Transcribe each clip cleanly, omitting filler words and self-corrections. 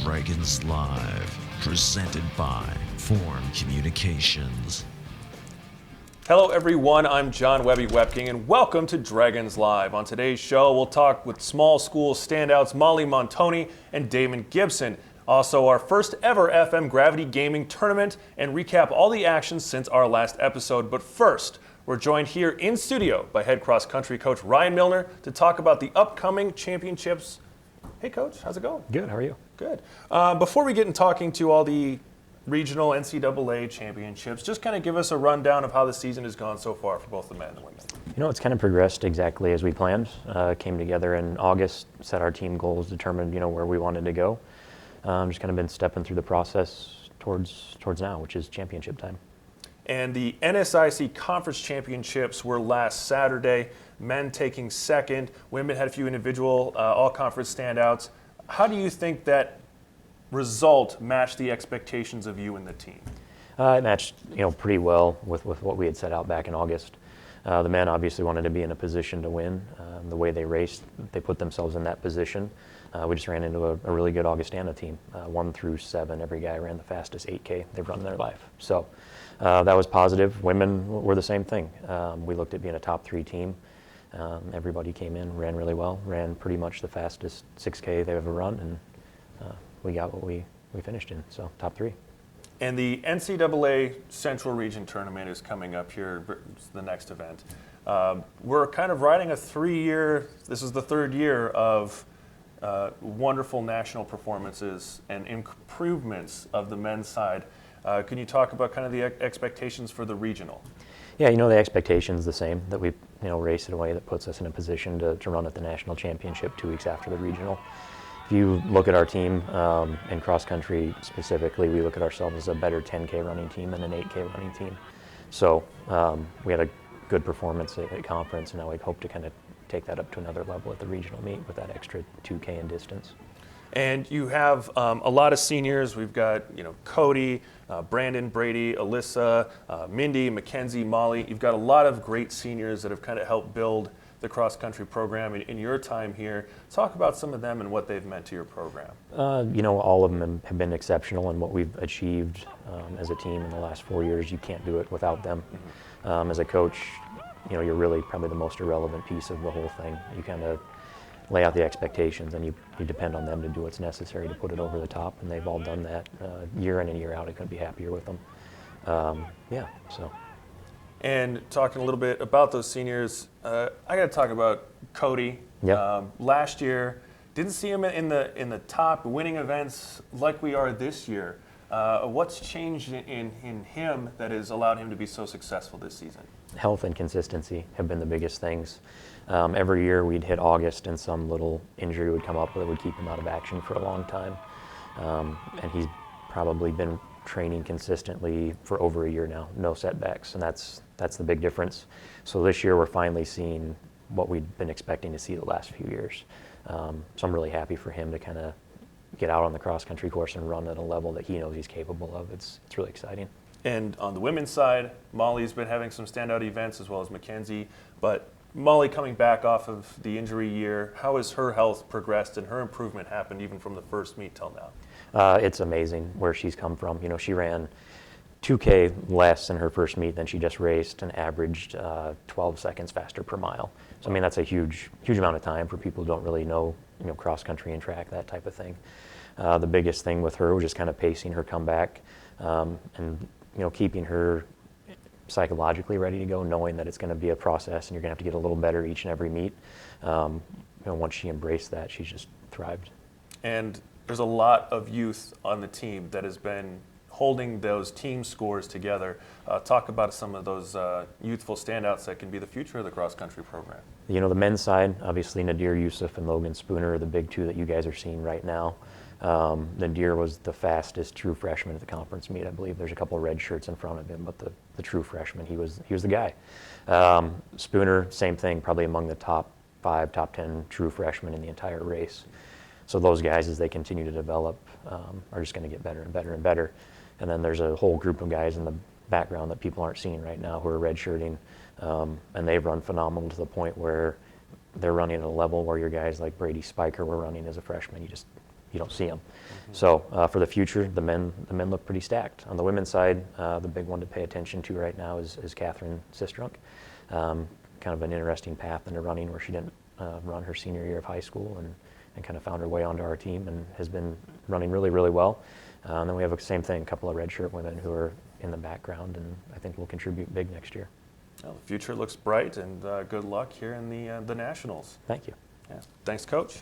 Dragons Live, presented by Form Communications. Hello everyone, I'm John Webby Webking and welcome to Dragons Live. On today's show, we'll talk with small school standouts Molly Montonye and Damon Gibson. Also, our first ever FM Gravity Gaming Tournament and recap all the action since our last episode. But first, we're joined here in studio by head cross country coach Ryan Milner to talk about the upcoming championships. Hey coach, how's it going? Good, how are you? Good. Before we get in talking to all the regional NCAA championships, just kind of give us a rundown of how the season has gone so far for both the men and the women. You know, it's kind of progressed exactly as we planned. Came together in August, set our team goals, determined, where we wanted to go. Just kind of been stepping through the process towards now, which is championship time. And the NSIC Conference Championships were last Saturday. Men taking second. Women had a few individual all-conference standouts. How do you think that result matched the expectations of you and the team? It matched, pretty well with what we had set out back in August. The men obviously wanted to be in a position to win. The way they raced, they put themselves in that position. We just ran into a really good Augustana team. 1 through 7, every guy ran the fastest 8K they've run in their life. So that was positive. Women were the same thing. We looked at being a top 3 team. Everybody came in, ran really well, ran pretty much the fastest 6K they've ever run, and we got what we finished in, so top 3. And the NCAA Central Region Tournament is coming up here, the next event. We're kind of riding a 3-year, this is the 3rd year of wonderful national performances and improvements of the men's side. Can you talk about kind of the expectations for the regional? Yeah, the expectation's the same, that we race in a way that puts us in a position to run at the national championship 2 weeks after the regional. If you look at our team, in cross country specifically, we look at ourselves as a better 10K running team than an 8K running team. So we had a good performance at conference, and now we hope to kind of take that up to another level at the regional meet with that extra 2K in distance. And you have a lot of seniors. We've got Cody, Brandon, Brady, Alyssa, Mindy, Mackenzie, Molly. You've got a lot of great seniors that have kind of helped build the cross-country program in your time here. Talk about some of them and what they've meant to your program. All of them have been exceptional in what we've achieved as a team in the last 4 years. You can't do it without them. Mm-hmm. As a coach, you're really probably the most irrelevant piece of the whole thing. You kind of lay out the expectations, and you depend on them to do what's necessary to put it over the top, and they've all done that year in and year out. I couldn't be happier with them. So. And talking a little bit about those seniors, I got to talk about Cody. Yep. Last year, didn't see him in the top winning events like we are this year. What's changed in him that has allowed him to be so successful this season? Health and consistency have been the biggest things. Every year we'd hit August and some little injury would come up that would keep him out of action for a long time. And he's probably been training consistently for over a year now, no setbacks, and that's the big difference. So this year we're finally seeing what we'd been expecting to see the last few years. So I'm really happy for him to kind of get out on the cross-country course and run at a level that he knows he's capable of. It's really exciting. And on the women's side, Molly's been having some standout events as well as Mackenzie, but Molly coming back off of the injury year, how has her health progressed and her improvement happened even from the first meet till now? It's amazing where she's come from. She ran 2K less in her first meet than she just raced and averaged 12 seconds faster per mile. So, that's a huge amount of time for people who don't really know, cross country and track, that type of thing. The biggest thing with her was just kind of pacing her comeback and, keeping her psychologically ready to go, knowing that it's going to be a process and you're going to have to get a little better each and every meet. Once she embraced that, she's just thrived. And there's a lot of youth on the team that has been holding those team scores together. Talk about some of those youthful standouts that can be the future of the cross-country program. The men's side, obviously Nadir Yusuf and Logan Spooner are the big 2 that you guys are seeing right now. Nadir was the fastest true freshman at the conference meet. I believe there's a couple of red shirts in front of him, but the true freshman, he was the guy. Spooner, same thing, probably among the top 5, top 10 true freshmen in the entire race. So those guys, as they continue to develop, are just going to get better and better and better. And then there's a whole group of guys in the background that people aren't seeing right now who are redshirting, and they've run phenomenal to the point where they're running at a level where your guys like Brady Spiker were running as a freshman. you don't see them. So for the future, the men look pretty stacked. On the women's side, the big one to pay attention to right now is Catherine Sistrunk. Kind of an interesting path into running where she didn't run her senior year of high school and kind of found her way onto our team and has been running really, really well. And then we have the same thing, a couple of redshirt women who are in the background and I think will contribute big next year. Well, the future looks bright, and good luck here in the Nationals. Thank you. Yeah. Thanks, Coach.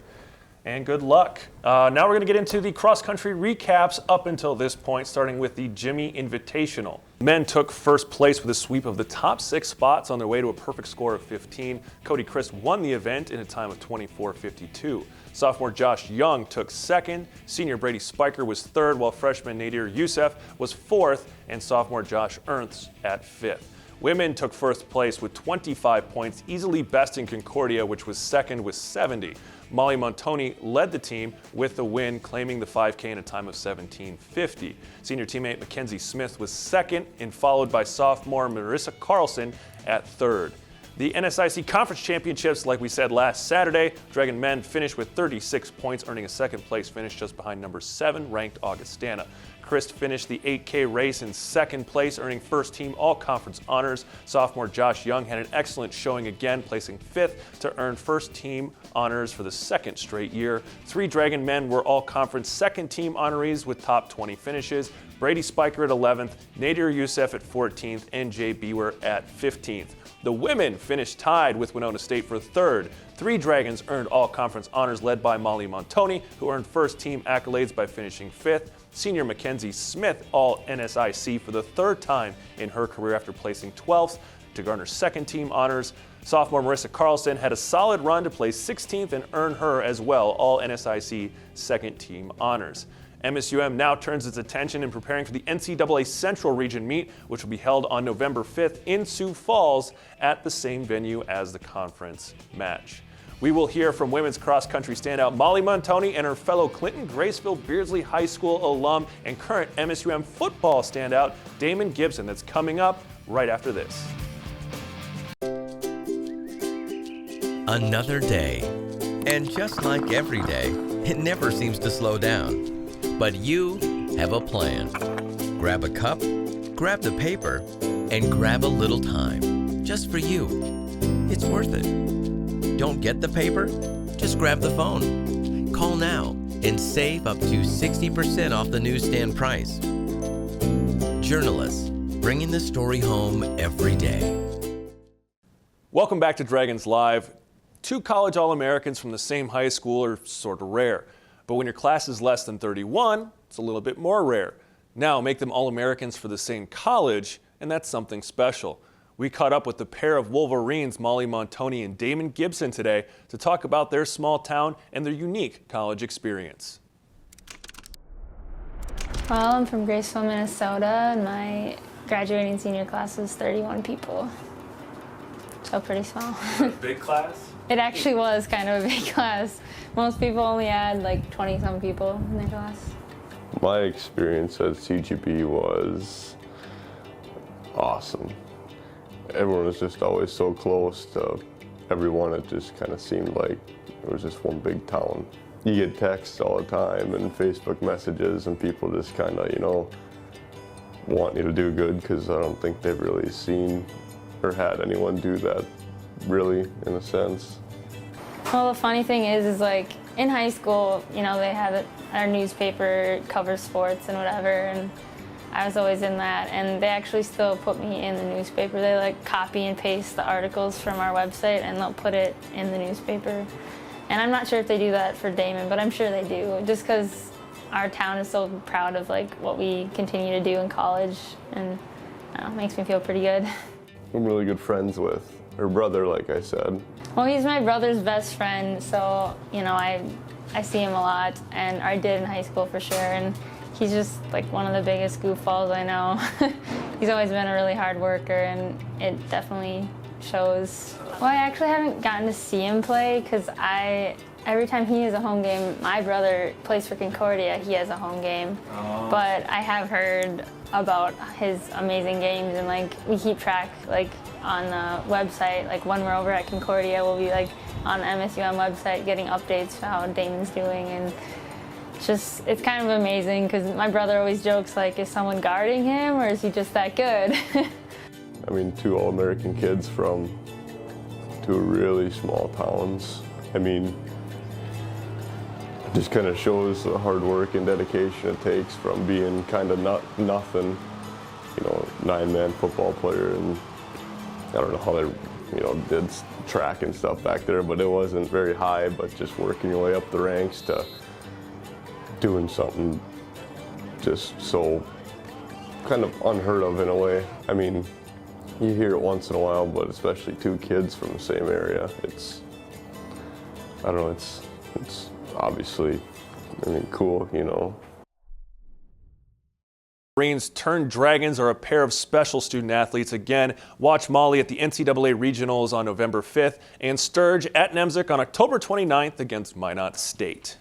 And good luck. Now we're going to get into the cross-country recaps up until this point, starting with the Jimmy Invitational. Men took first place with a sweep of the top 6 spots on their way to a perfect score of 15. Cody Christ won the event in a time of 24:52. Sophomore Josh Young took second. Senior Brady Spiker was third, while freshman Nadir Youssef was fourth, and sophomore Josh Ernst at fifth. Women took first place with 25 points, easily besting Concordia, which was second with 70. Molly Montonye led the team with the win, claiming the 5K in a time of 17:50. Senior teammate Mackenzie Smith was second, and followed by sophomore Marissa Carlson at third. The NSIC Conference Championships, like we said last Saturday, Dragon men finished with 36 points, earning a second place finish just behind number 7 ranked Augustana. Christ finished the 8K race in second place, earning first team all-conference honors. Sophomore Josh Young had an excellent showing again, placing 5th to earn first team honors for the second straight year. 3 Dragon men were all-conference second team honorees with top 20 finishes. Brady Spiker at 11th, Nadir Youssef at 14th, and Jay Bewer at 15th. The women finished tied with Winona State for third. 3 Dragons earned all-conference honors led by Molly Montonye, who earned first team accolades by finishing 5th. Senior Mackenzie Smith all NSIC for the 3rd time in her career after placing 12th to garner second team honors. Sophomore Marissa Carlson had a solid run to place 16th and earn her as well all NSIC second team honors. MSUM now turns its attention in preparing for the NCAA Central Region meet, which will be held on November 5th in Sioux Falls at the same venue as the conference match. We will hear from women's cross-country standout Molly Montonye and her fellow Clinton Graceville Beardsley High School alum and current MSUM football standout Damon Gibson. That's coming up right after this. Another day. And just like every day, it never seems to slow down. But you have a plan. Grab a cup, grab the paper, and grab a little time. Just for you. It's worth it. Don't get the paper? Just grab the phone. Call now and save up to 60% off the newsstand price. Journalists, bringing the story home every day. Welcome back to Dragons Live. 2 college All-Americans from the same high school are sort of rare. But when your class is less than 31, it's a little bit more rare. Now make them All-Americans for the same college, and that's something special. We caught up with the pair of Wolverines, Molly Montonye and Damon Gibson, today to talk about their small town and their unique college experience. Well, I'm from Graceville, Minnesota, and my graduating senior class was 31 people. So pretty small. Big class? It actually was kind of a big class. Most people only had like 20-some people in their class. My experience at CGB was awesome. Everyone was just always so close to everyone. It just kind of seemed like it was just one big town. You get texts all the time and Facebook messages, and people just kind of, you know, want you to do good, because I don't think they've really seen or had anyone do that, really, in a sense. Well, the funny thing is like in high school, you know, they had our newspaper cover sports and whatever, and I was always in that, and they actually still put me in the newspaper. They like copy and paste the articles from our website and they'll put it in the newspaper. And I'm not sure if they do that for Damon, but I'm sure they do, just because our town is so proud of like what we continue to do in college, and I don't know, it makes me feel pretty good. I'm really good friends with her brother, like I said. Well, he's my brother's best friend, so you know I see him a lot, and I did in high school for sure. And he's just like one of the biggest goofballs I know. He's always been a really hard worker, and it definitely shows. Well, I actually haven't gotten to see him play, because every time he has a home game, my brother plays for Concordia, he has a home game. But I have heard about his amazing games, and like we keep track like on the website. Like when we're over at Concordia, we'll be like on the MSUM website getting updates for how Damon's doing, and it's kind of amazing because my brother always jokes, like, is someone guarding him or is he just that good? I mean, 2 All-American kids from 2 really small towns. I mean, it just kind of shows the hard work and dedication it takes from being kind of nothing, 9-man football player, and I don't know how they, did track and stuff back there, but it wasn't very high, but just working your way up the ranks to doing something just so kind of unheard of in a way. I mean, you hear it once in a while, but especially 2 kids from the same area, I don't know, it's obviously, cool, Marines turned Dragons are a pair of special student athletes. Again, watch Molly at the NCAA Regionals on November 5th and Sturge at Nemzik on October 29th against Minot State.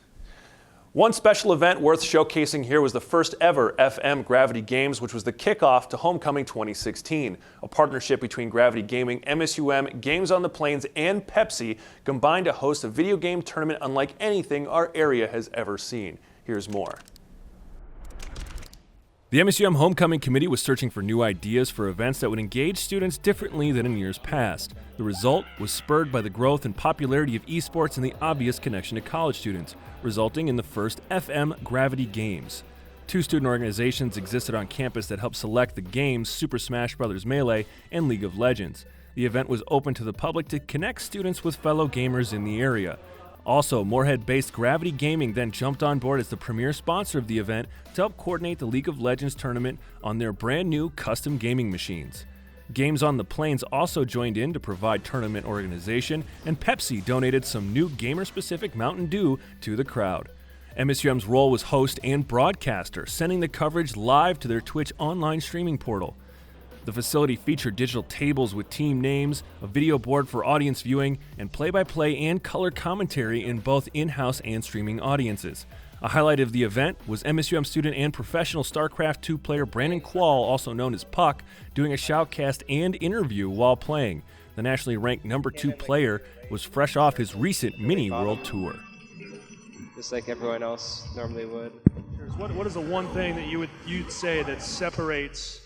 One special event worth showcasing here was the first ever FM Gravity Games, which was the kickoff to Homecoming 2016. A partnership between Gravity Gaming, MSUM, Games on the Plains, and Pepsi combined to host a video game tournament unlike anything our area has ever seen. Here's more. The MSUM Homecoming Committee was searching for new ideas for events that would engage students differently than in years past. The result was spurred by the growth and popularity of esports and the obvious connection to college students, resulting in the first FM Gravity Games. 2 student organizations existed on campus that helped select the games Super Smash Bros. Melee and League of Legends. The event was open to the public to connect students with fellow gamers in the area. Also, Moorhead-based Gravity Gaming then jumped on board as the premier sponsor of the event to help coordinate the League of Legends tournament on their brand new custom gaming machines. Games on the Plains also joined in to provide tournament organization, and Pepsi donated some new gamer-specific Mountain Dew to the crowd. MSUM's role was host and broadcaster, sending the coverage live to their Twitch online streaming portal. The facility featured digital tables with team names, a video board for audience viewing, and play-by-play and color commentary in both in-house and streaming audiences. A highlight of the event was MSUM student and professional StarCraft 2 player Brandon Quall, also known as Puck, doing a shoutcast and interview while playing. The nationally ranked number 2 player was fresh off his recent mini-world tour. Just like everyone else normally would. What is the one thing that you'd say that separates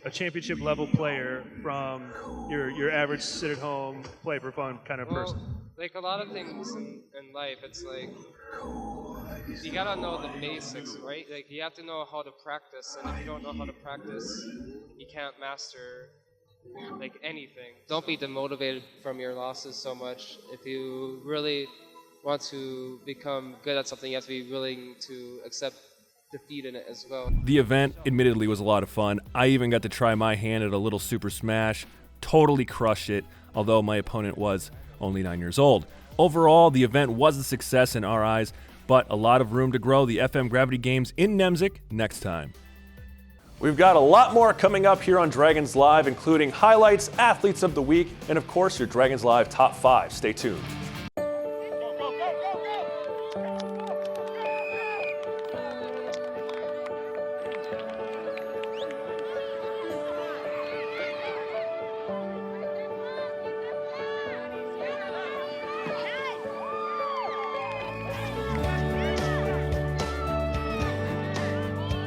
a championship level player from your average sit at home, play for fun kind of person? Like a lot of things in life, it's like you gotta know the basics, right? Like you have to know how to practice, and if you don't know how to practice, you can't master like anything. Don't be demotivated from your losses so much. If you really want to become good at something, you have to be willing to accept defeat in it as well. The event admittedly was a lot of fun. I even got to try my hand at a little Super Smash. Totally crushed it, although my opponent was only 9 years old. Overall, the event was a success in our eyes, but a lot of room to grow. The FM Gravity Games in Nemzik next time. We've got a lot more coming up here on Dragons Live, including highlights, athletes of the week, and of course your Dragons Live top 5. Stay tuned.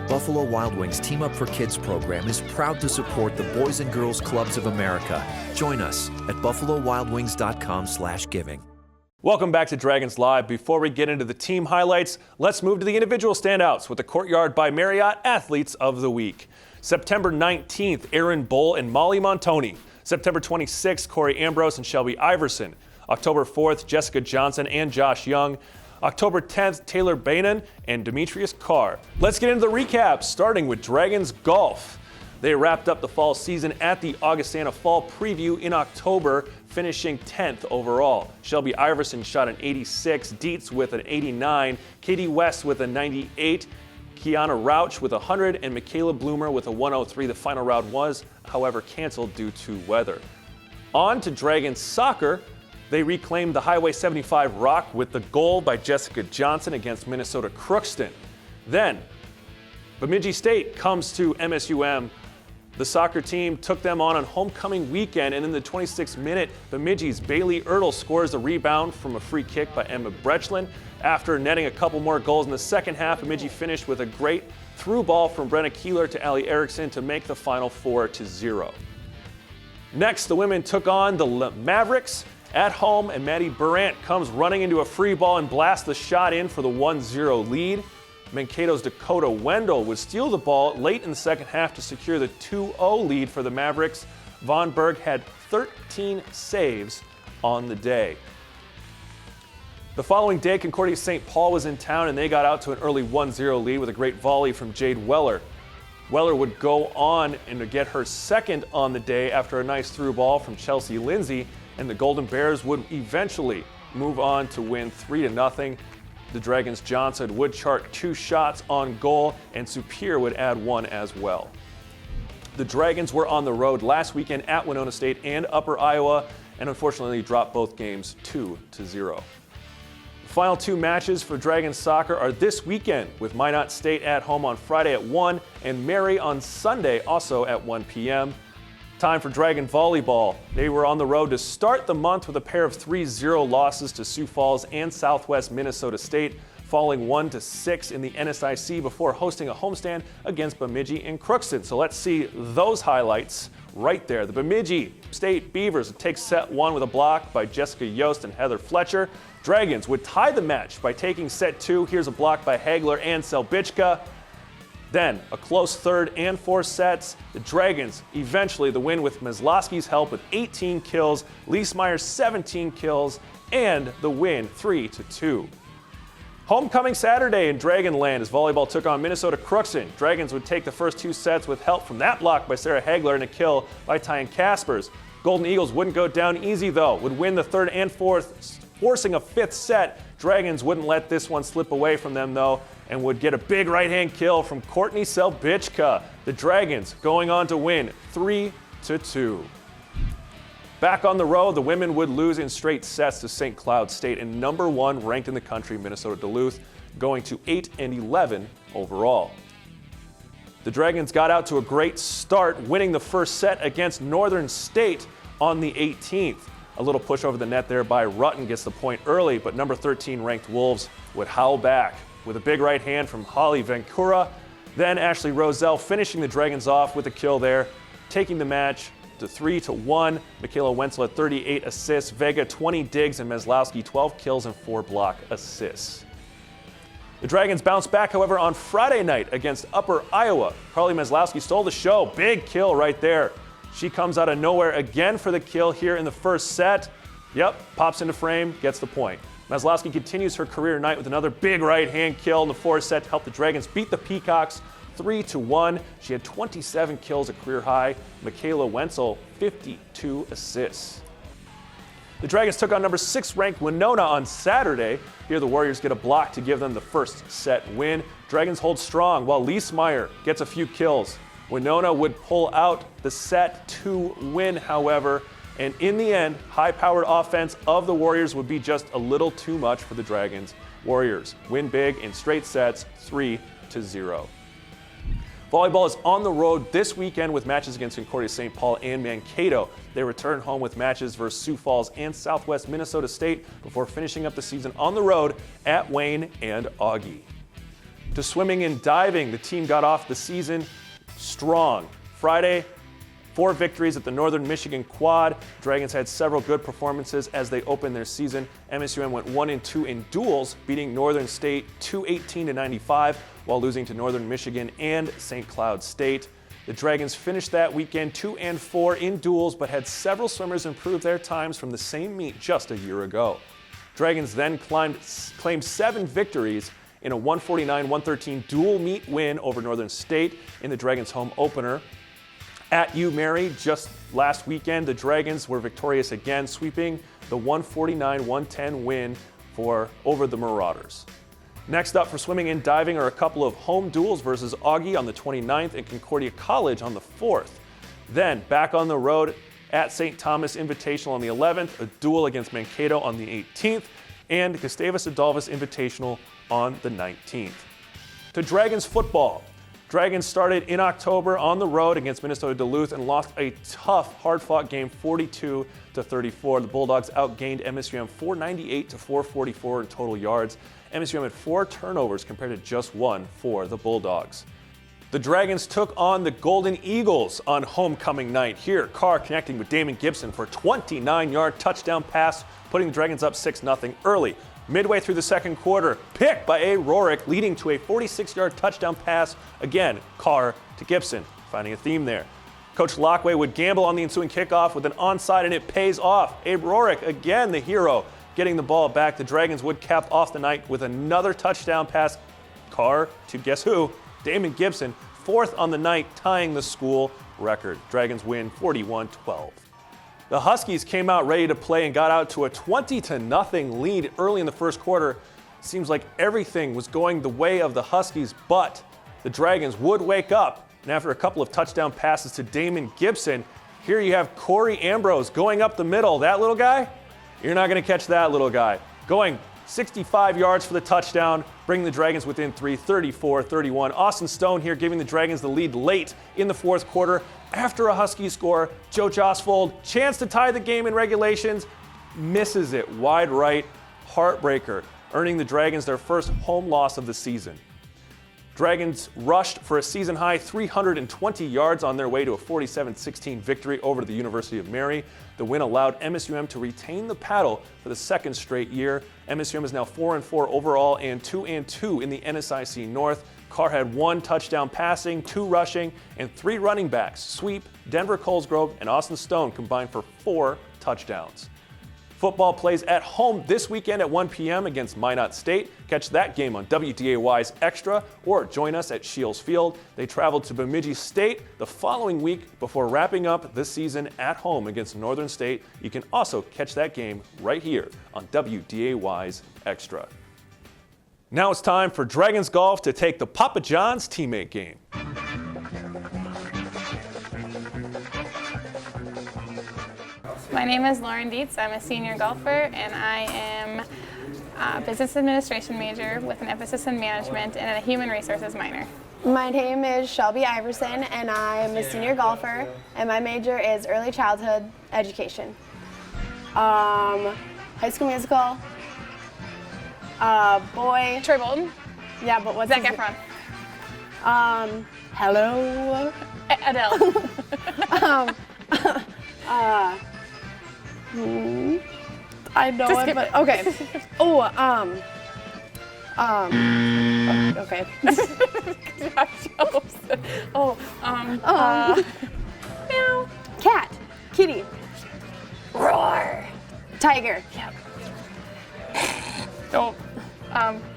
Buffalo Wild Wings Team Up for Kids program is proud to support the Boys and Girls Clubs of America. Join us at buffalowildwings.com/giving. Welcome back to Dragons Live. Before we get into the team highlights, let's move to the individual standouts with the Courtyard by Marriott Athletes of the Week. September 19th, Aaron Bull and Molly Montonye. September 26th, Corey Ambrose and Shelby Iverson. October 4th, Jessica Johnson and Josh Young. October 10th, Taylor Bainan and Demetrius Carr. Let's get into the recap, starting with Dragons Golf. They wrapped up the fall season at the Augustana Fall Preview in October, finishing 10th overall. Shelby Iverson shot an 86, Dietz with an 89, Katie West with a 98, Kiana Rauch with 100, and Michaela Bloomer with a 103. The final round was, however, canceled due to weather. On to Dragons Soccer. They reclaimed the Highway 75 Rock with the goal by Jessica Johnson against Minnesota Crookston. Then, Bemidji State comes to MSUM The soccer team took them on homecoming weekend, and in the 26th minute, Bemidji's Bailey Ertl scores the rebound from a free kick by Emma Brechlin. After netting a couple more goals in the second half, Bemidji finished with a great through ball from Brenna Keeler to Allie Erickson to make the final 4-0. Next, the women took on the Mavericks at home, and Maddie Burant comes running into a free ball and blasts the shot in for the 1-0 lead. Mankato's Dakota Wendell would steal the ball late in the second half to secure the 2-0 lead for the Mavericks. Von Berg had 13 saves on the day. The following day, Concordia St. Paul was in town, and they got out to an early 1-0 lead with a great volley from Jade Weller. Weller would go on and to get her second on the day after a nice through ball from Chelsea Lindsay, and the Golden Bears would eventually move on to win 3-0. The Dragons' Johnson would chart 2 shots on goal, and Superior would add 1 as well. The Dragons were on the road last weekend at Winona State and Upper Iowa, and unfortunately dropped both games 2-0. The final 2 matches for Dragons soccer are this weekend, with Minot State at home on Friday at 1 and Mary on Sunday also at 1 p.m. Time for Dragon volleyball. They were on the road to start the month with a pair of 3-0 losses to Sioux Falls and Southwest Minnesota State, falling 1-6 in the NSIC before hosting a homestand against Bemidji and Crookston. So let's see those highlights right there. The Bemidji State Beavers would take set 1 with a block by Jessica Yost and Heather Fletcher. Dragons would tie the match by taking set 2. Here's a block by Hagler and Selbichka. Then, a close third and 4 sets. The Dragons eventually the win with Meslowski's help with 18 kills, Liesmeyer 17 kills, and the win 3-2. Homecoming Saturday in Dragonland as volleyball took on Minnesota Crookston. Dragons would take the first 2 sets with help from that block by Sarah Hagler and a kill by Tyan Kaspers. Golden Eagles wouldn't go down easy though, would win the third and fourth, forcing a 5th set. Dragons wouldn't let this one slip away from them though, and would get a big right-hand kill from Courtney Selbichka. The Dragons going on to win 3-2. Back on the road, the women would lose in straight sets to St. Cloud State and number 1 ranked in the country, Minnesota Duluth, going to 8-11 overall. The Dragons got out to a great start, winning the first set against Northern State on the 18th. A little push over the net there by Rutten gets the point early, but number 13 ranked Wolves would howl back with a big right hand from Holly Vancouver. Then Ashley Roselle finishing the Dragons off with a kill there, taking the match to 3-1. Michaela Wenzel at 38 assists, Vega 20 digs, and Meslowski 12 kills and 4 block assists. The Dragons bounced back, however, on Friday night against Upper Iowa. Carly Meslowski stole the show. Big kill right there. She comes out of nowhere again for the kill here in the first set. Yep, pops into frame, gets the point. Meslowski continues her career night with another big right-hand kill in the 4th set to help the Dragons beat the Peacocks 3-1. She had 27 kills, a career high. Michaela Wenzel, 52 assists. The Dragons took on number 6 ranked Winona on Saturday. Here the Warriors get a block to give them the first set win. Dragons hold strong while Liesmeyer gets a few kills. Winona would pull out the set 2 win, however, and in the end, high-powered offense of the Warriors would be just a little too much for the Dragons. Warriors win big in straight sets, 3-0. Volleyball is on the road this weekend with matches against Concordia St. Paul and Mankato. They return home with matches versus Sioux Falls and Southwest Minnesota State before finishing up the season on the road at Wayne and Augie. To swimming and diving, the team got off the season strong. Friday, 4 victories at the Northern Michigan Quad. Dragons had several good performances as they opened their season. MSUM went 1-2 in duels, beating Northern State 218-95 while losing to Northern Michigan and St. Cloud State. The Dragons finished that weekend 2-4 in duels, but had several swimmers improve their times from the same meet just a year ago. Dragons then claimed 7 victories in a 149-113 dual meet win over Northern State in the Dragons' home opener. At U-Mary, just last weekend, the Dragons were victorious again, sweeping the 149-110 win over the Marauders. Next up for swimming and diving are a couple of home duels versus Augie on the 29th and Concordia College on the 4th. Then back on the road at St. Thomas Invitational on the 11th, a duel against Mankato on the 18th, and Gustavus Adolphus Invitational on the 19th. To Dragons football. Dragons started in October on the road against Minnesota Duluth and lost a tough, hard-fought game 42-34. The Bulldogs outgained MSUM 498 to 444 in total yards. MSUM had 4 turnovers compared to just 1 for the Bulldogs. The Dragons took on the Golden Eagles on homecoming night. Here, Carr connecting with Damon Gibson for a 29-yard touchdown pass, putting the Dragons up 6-0 early. Midway through the second quarter, pick by A. Rorick, leading to a 46-yard touchdown pass. Again, Carr to Gibson, finding a theme there. Coach Lockway would gamble on the ensuing kickoff with an onside, and it pays off. A. Rorick, again the hero, getting the ball back. The Dragons would cap off the night with another touchdown pass. Carr to guess who? Damon Gibson, 4th on the night, tying the school record. Dragons win 41-12. The Huskies came out ready to play and got out to a 20-0 lead early in the first quarter. Seems like everything was going the way of the Huskies, but the Dragons would wake up. And after a couple of touchdown passes to Damon Gibson, here you have Corey Ambrose going up the middle. That little guy? You're not going to catch that little guy. Going 65 yards for the touchdown, bringing the Dragons within 3, 34-31. Austin Stone here giving the Dragons the lead late in the fourth quarter. After a Husky score, Joe Josfold, chance to tie the game in regulations, misses it wide right, heartbreaker, earning the Dragons their first home loss of the season. Dragons rushed for a season-high 320 yards on their way to a 47-16 victory over the University of Mary. The win allowed MSUM to retain the paddle for the second straight year. MSUM is now 4-4 overall and 2-2 in the NSIC North. Carr had 1 touchdown passing, 2 rushing, and 3 running backs. Sweep, Denver Colesgrove, and Austin Stone combined for 4 touchdowns. Football plays at home this weekend at 1 p.m. against Minot State. Catch that game on WDAY's Extra or join us at Shields Field. They travel to Bemidji State the following week before wrapping up the season at home against Northern State. You can also catch that game right here on WDAY's Extra. Now it's time for Dragons Golf to take the Papa John's teammate game. My name is Lauren Dietz. I'm a senior golfer, and I am a business administration major with an emphasis in management and a human resources minor. My name is Shelby Iverson, and I'm a senior golfer, and my major is early childhood education. High School Musical, boy. Troy Bolton? Yeah, but what's Zac his Efron. Hello. Adele. I know Just it, skip but it. okay. Okay. Meow. Cat. Kitty. Roar. Tiger. Yep. Oh.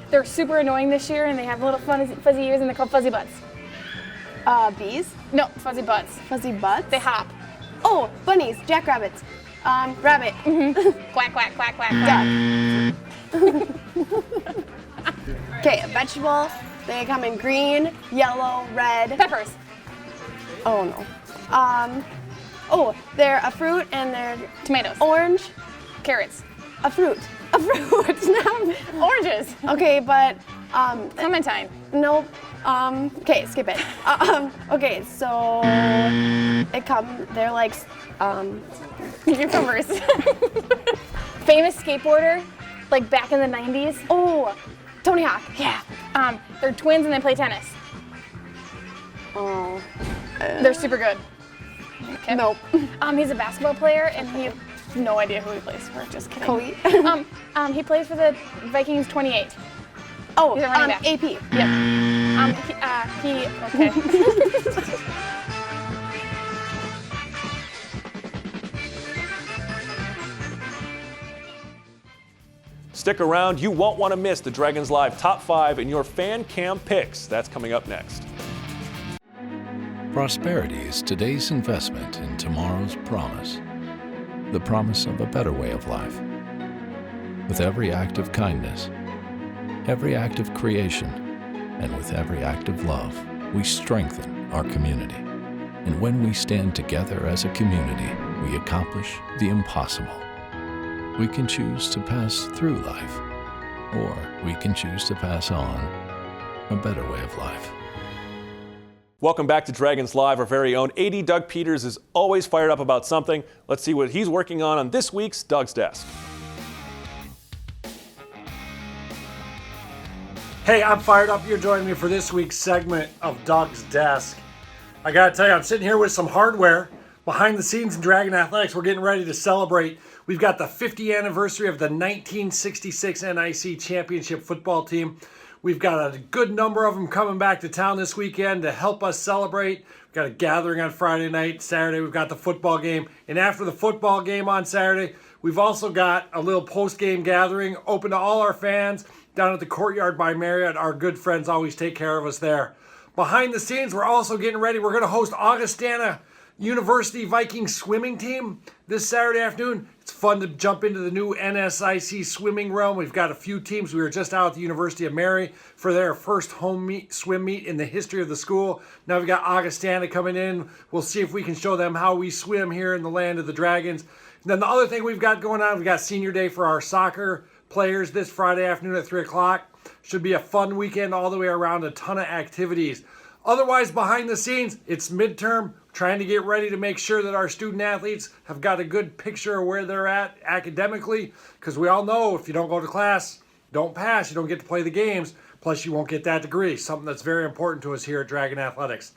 They're super annoying this year, and they have little fuzzy ears, and they're called fuzzy butts. Bees. No, fuzzy butts. Fuzzy butts. They hop. Oh, bunnies. Jackrabbits. Rabbit. Quack, quack, quack, quack, Duck. Okay, a vegetable. They come in green, yellow, red. Peppers. Oh no. They're a fruit and they're Tomatoes. orange. Carrots. A fruit. A fruit. Oranges. Okay, but Clementine. nope. Okay, skip it. Okay, so they're like Cucumbers. Famous skateboarder, like back in the 90s. Oh, Tony Hawk. Yeah. They're twins and they play tennis. Oh. They're super good. Okay. Nope. He's a basketball player and he no idea who he plays for. Just kidding. Cody. He plays for the Vikings 28. Oh, He's a running back. AP. Yep. Okay. Stick around, you won't want to miss the Dragons Live Top 5 in your fan cam picks. That's coming up next. Prosperity is today's investment in tomorrow's promise. The promise of a better way of life. With every act of kindness, every act of creation, and with every act of love, we strengthen our community. And when we stand together as a community, we accomplish the impossible. We can choose to pass through life, or we can choose to pass on a better way of life. Welcome back to Dragons Live. Our very own AD Doug Peters is always fired up about something. Let's see what he's working on this week's Doug's Desk. Hey, I'm fired up. You're joining me for this week's segment of Doug's Desk. I gotta tell you, I'm sitting here with some hardware. Behind the scenes in Dragon Athletics, we're getting ready to celebrate. We've got the 50th anniversary of the 1966 NIC Championship football team. We've got a good number of them coming back to town this weekend to help us celebrate. We've got a gathering on Friday night. Saturday, we've got the football game. And after the football game on Saturday, we've also got a little post-game gathering open to all our fans down at the Courtyard by Marriott. Our good friends always take care of us there. Behind the scenes, we're also getting ready. We're going to host Augustana University Vikings swimming team this Saturday afternoon. It's fun to jump into the new NSIC swimming realm. We've got a few teams. We were just out at the University of Mary for their first home swim meet in the history of the school. Now we've got Augustana coming in. We'll see if we can show them how we swim here in the land of the Dragons. And then the other thing we've got going on, we've got senior day for our soccer players this Friday afternoon at 3 o'clock. Should be a fun weekend all the way around, a ton of activities. Otherwise, behind the scenes, it's midterm, trying to get ready to make sure that our student athletes have got a good picture of where they're at academically, because we all know if you don't go to class, don't pass, you don't get to play the games, plus you won't get that degree, something that's very important to us here at Dragon Athletics.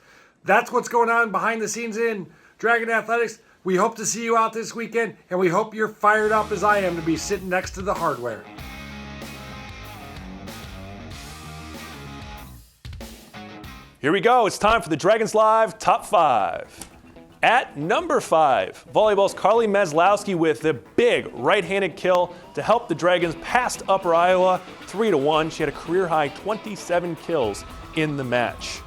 That's what's going on behind the scenes in Dragon Athletics. We hope to see you out this weekend, and we hope you're fired up as I am to be sitting next to the hardware. Here we go. It's time for the Dragons Live Top 5. At number 5, volleyball's Carly Meslowski with the big right-handed kill to help the Dragons past Upper Iowa 3-1. She had a career-high 27 kills in the match.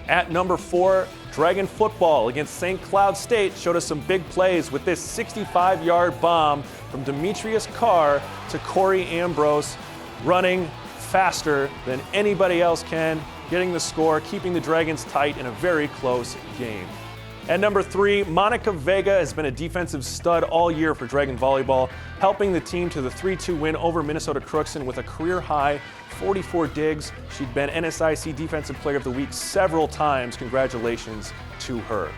At number 4, Dragon football against St. Cloud State showed us some big plays with this 65-yard bomb from Demetrius Carr to Corey Ambrose, running faster than anybody else can, getting the score, keeping the Dragons tight in a very close game. At number 3, Monica Vega has been a defensive stud all year for Dragon volleyball, helping the team to the 3-2 win over Minnesota Crookston with a career-high 44 digs. She'd been NSIC Defensive Player of the Week several times. Congratulations to her.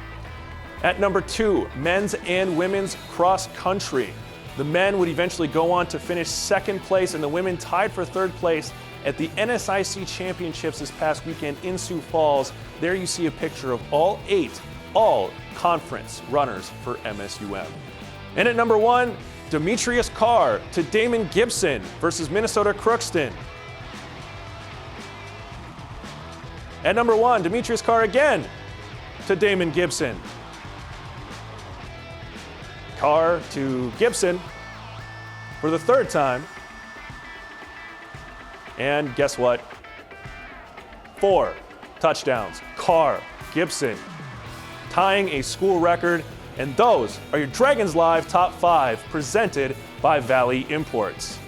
At number 2, men's and women's cross country. The men would eventually go on to finish second place, and the women tied for third place at the NSIC Championships this past weekend in Sioux Falls. There you see a picture of all 8 all-conference runners for MSUM. And at number 1, Demetrius Carr to Damon Gibson versus Minnesota Crookston. At number 1, Demetrius Carr again to Damon Gibson. Carr to Gibson for the third time. And guess what? 4 touchdowns. Carr, Gibson, tying a school record. And those are your Dragons Live Top 5 presented by Valley Imports.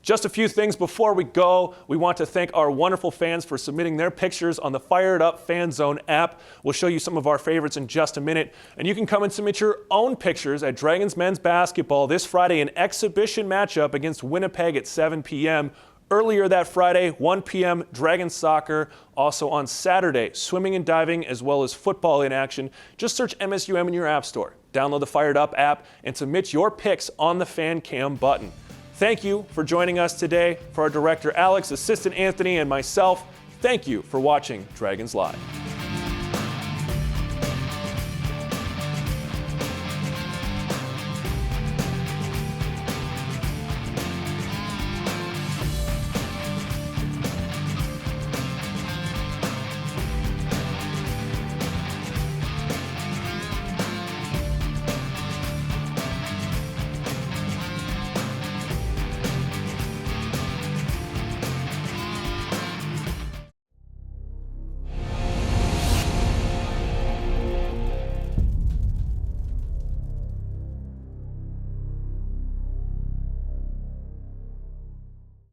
Just a few things before we go. We want to thank our wonderful fans for submitting their pictures on the Fired Up Fan Zone app. We'll show you some of our favorites in just a minute. And you can come and submit your own pictures at Dragons Men's Basketball this Friday, an exhibition matchup against Winnipeg at 7 p.m. Earlier that Friday, 1 p.m., Dragons Soccer. Also on Saturday, swimming and diving as well as football in action. Just search MSUM in your app store. Download the Fired Up app and submit your picks on the Fan Cam button. Thank you for joining us today. For our director Alex, assistant Anthony, and myself, thank you for watching Dragons Live.